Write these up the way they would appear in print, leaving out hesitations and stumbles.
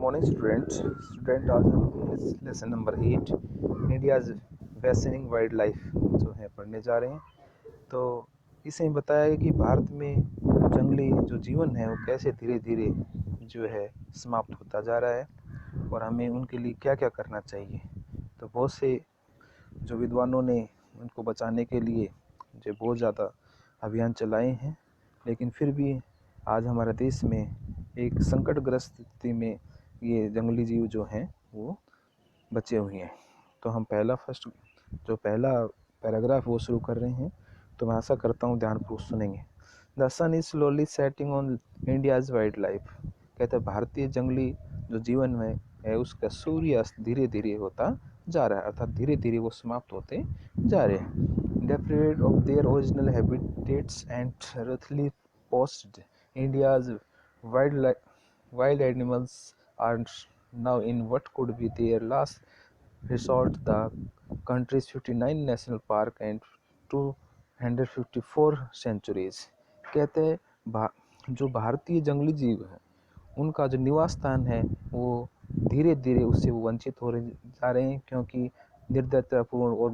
Morning student आज हम इस lesson number 8 India's fascinating wild life जो है पढ़ने जा रहे हैं। तो इसमें बताया है कि भारत में जंगली जो जीवन है वो कैसे धीरे धीरे जो है समाप्त होता जा रहा है और हमें उनके लिए क्या क्या करना चाहिए। तो बहुत से जो विद्वानों ने उनको बचाने के लिए जो बहुत ज़्यादा अभियान चलाए हैं, लेकिन फिर भी आज हमारे देश में एक संकटग्रस्त स्थिति में ये जंगली जीव जो हैं वो बचे हुए हैं। तो हम जो पहला पैराग्राफ वो शुरू कर रहे हैं, तो मैं आशा करता हूँ ध्यानपूर्वक सुनेंगे। The sun is slowly setting on India's wildlife. कहते हैं भारतीय जंगली जो जीवन में है उसका सूर्यास्त धीरे धीरे होता जा रहा है, अर्थात धीरे धीरे वो समाप्त होते जा रहे हैं। Deprived of their original habitats and ruthlessly poached India's wild animals are now in what could be their last resort. The country's 59 national park and 254 sanctuaries। कहते हैं जो भारतीय जंगली जीव हैं उनका जो निवास स्थान है वो धीरे धीरे उससे वो वंचित हो जा रहे हैं, क्योंकि निर्दयतापूर्ण और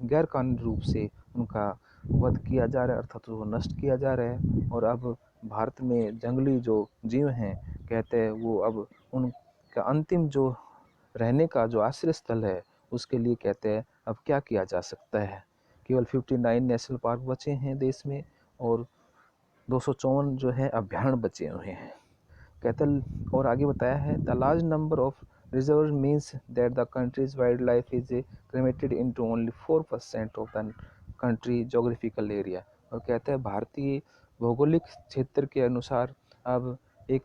गैर कानूनी रूप से उनका वध किया जा रहा है, अर्थात वो नष्ट किया जा रहा है। और अब भारत में जंगली जो जीव हैं कहते हैं वो अब उनका अंतिम जो रहने का जो आश्रय स्थल है उसके लिए कहते हैं अब क्या किया जा सकता है। केवल 59 नेशनल पार्क बचे हैं देश में और 254 जो है अभ्यारण्य बचे हुए हैं। कहते और आगे बताया है the large number of reserve means that the countries wild life is limited into only 4% of the country geographical area. और कहते हैं भारतीय भौगोलिक क्षेत्र के अनुसार अब एक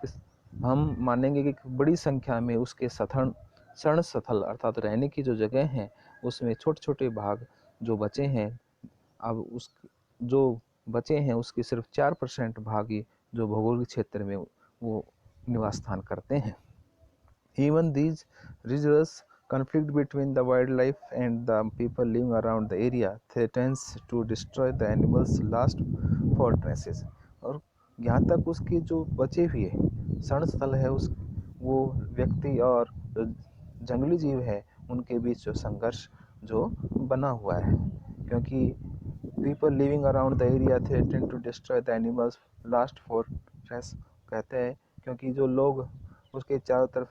हम मानेंगे कि बड़ी संख्या में उसके शरण स्थल अर्थात रहने की जो जगह हैं उसमें छोटे छोटे भाग जो बचे हैं, अब उस जो बचे हैं उसके सिर्फ 4% भाग ही जो भौगोलिक क्षेत्र में वो निवास स्थान करते हैं। Even these rigorous conflict between the wildlife and the people living around the area threatens to destroy the animals' last fortresses। और यहाँ तक उसके जो बचे हुए शरण स्थल है उस वो व्यक्ति और जंगली जीव है उनके बीच जो संघर्ष जो बना हुआ है, क्योंकि people living around the area threaten to destroy the animals last fortress। कहते हैं क्योंकि जो लोग उसके चारों तरफ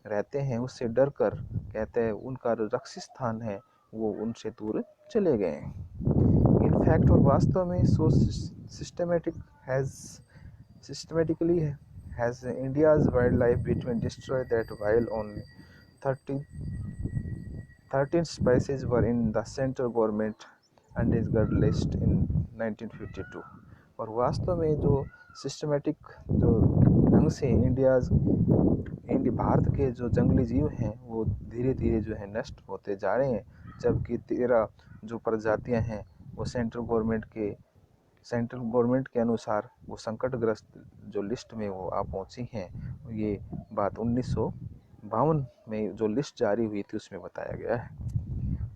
रहते हैं उससे डर कर कहते हैं उनका जो रक्षित स्थान है वो उनसे दूर चले गए हैं। इनफैक्ट और वास्तव में so systematically has India's wild life between destroy that while only 13 species were in the central government endangered list in 1952। और वास्तव में जो सिस्टमेटिक जो ढंग से भारत के जो जंगली जीव हैं वो धीरे धीरे जो है नष्ट होते जा रहे हैं, जबकि 13 जो प्रजातियां हैं वो सेंट्रल गवर्नमेंट के अनुसार वो संकटग्रस्त जो लिस्ट में वो आ पहुंची हैं। ये बात 1952 में जो लिस्ट जारी हुई थी उसमें बताया गया है।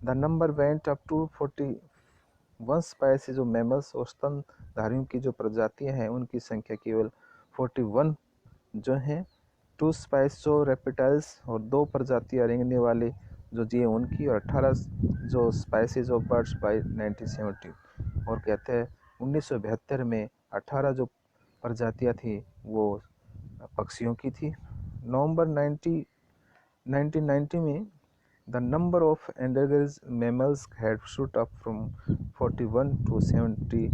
The number went up to 41 species जो मैमल्स और स्तनधारियों की जो प्रजातियां हैं उनकी संख्या केवल 41 जो हैं। 2 स्पाइस जो रेप्टाइल्स और 2 प्रजातियां रेंगने वाले जो जीव उनकी, और 18 जो स्पाइसीज ऑफ बर्ड्स बाय 1970। और कहते हैं 1972 में 18 जो प्रजातियां थी वो पक्षियों की थी। नवंबर 1990 में the number of endangered mammals had shot up from 41 to 70,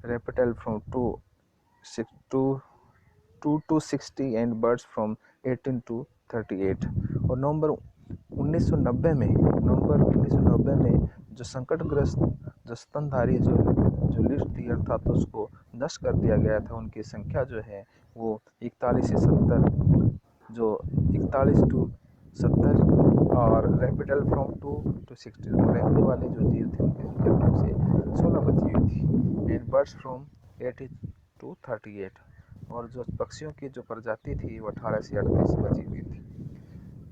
reptile from 2 to 60 and birds from 18 to 38। और नवंबर 1990 में जो संकटग्रस्त जो स्तनधारी जो लिस्ट थी अर्थात उसको नष्ट कर दिया गया था, उनकी संख्या जो है वो 41 से 70 जो 41 to 70 और रेपिटल फ्रॉम 2 to 60 रहने वाले जो जीव थे उनकी संख्या से 16 बची हुई थी। एंड बर्ड्स फ्रॉम 80 to 38 और जो पक्षियों की जो प्रजाति थी वो 18 से 38 बची हुई थी।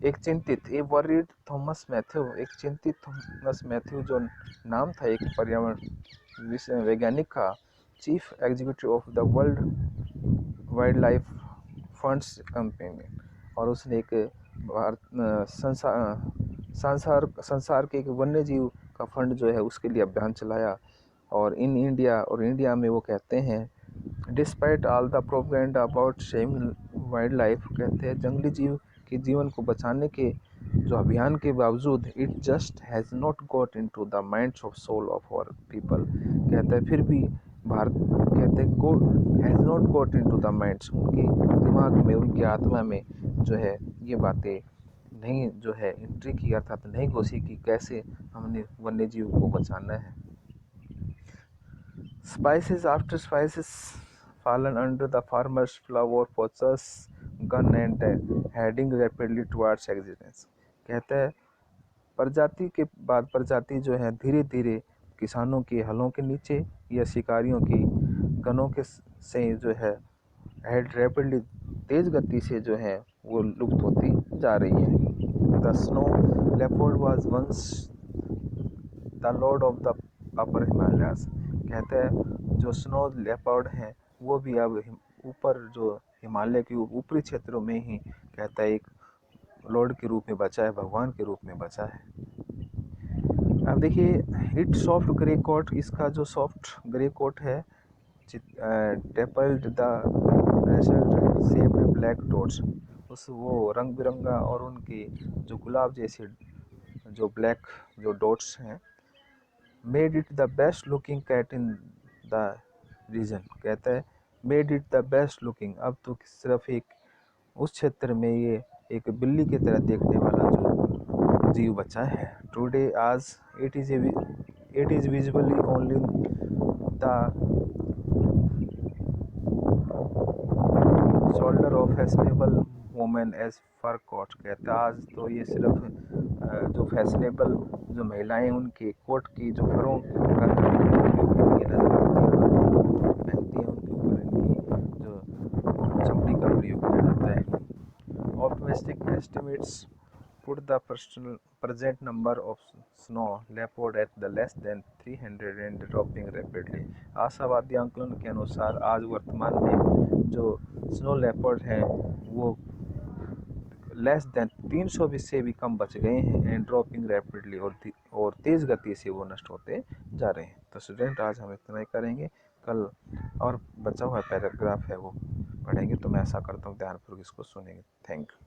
एक चिंतित थॉमस मैथ्यू जो नाम था एक पर्यावरण वैज्ञानिक का, chief executive of the world wild life funds company. और उसने एक संसार के एक वन्य जीव का फंड जो है उसके लिए अभियान चलाया। और इंडिया में वो कहते हैं, despite all the propaganda about saving wild life, कहते हैं जंगली जीव के जीवन को बचाने के जो अभियान के बावजूद, it just has not got into the minds of soul of our people, कहते हैं फिर भी भारत, कहते हैं God has not got into the minds, उनके दिमाग में, उनकी आत्मा में जो है ये बातें नहीं जो है एंट्री की, अर्थात नहीं घुसी कि कैसे हमने वन्य जीव को बचाना है। Spices after spices fallen under the farmer's plow or poacher's gun and heading rapidly towards existence, कहते हैं प्रजाति के बाद प्रजाति जो है धीरे धीरे किसानों के हलों के नीचे या शिकारियों की गनों के से जो है हेड रैपिडली, तेज गति से जो है वो लुप्त होती जा रही है। The snow leopard was once the lord of the upper Himalayas, कहते हैं जो स्नो लेपर्ड हैं वो भी अब ऊपर जो हिमालय के ऊपरी क्षेत्रों में ही, कहता है एक लॉर्ड के रूप में बचा है, भगवान के रूप में बचा है। अब देखिए इट सॉफ्ट ग्रे कोट, इसका जो सॉफ्ट ग्रे कोट है, टेपल्ड द शेप्ड ब्लैक डॉट्स, उस वो रंग बिरंगा और उनके जो गुलाब जैसे जो ब्लैक जो डॉट्स हैं, made it the best looking cat in the region, कहता है made it the best looking, अब तो सिर्फ एक उस क्षेत्र में ये एक बिल्ली की तरह देखने वाला जो जीव बचा है। टुडे आज it is visibly only the shoulder of fashionable women as fur coat, कहता है आज तो ये सिर्फ जो फैशनेबल जो महिलाएं उनके कोट की जो फरों का नजर आती है, पहनती है, उनके ऊपर इनकी जो चमड़ी का प्रयोग किया जाता है। Optimistic estimates put the present number of snow leopard at the less than 300 and dropping rapidly, आशावादी आंकलन के अनुसार आज वर्तमान में जो स्नो लेपर्ड हैं वो लेस देन 300 से भी कम बच गए हैं, एंड ड्रॉपिंग रैपिडली, और तेज़ गति से वो नष्ट होते जा रहे हैं। तो स्टूडेंट आज हम इतना ही करेंगे, कल और बचा हुआ पैराग्राफ है वो पढ़ेंगे, तो मैं आशा करता हूँ ध्यानपूर्वक इसको सुनेंगे। Thank you.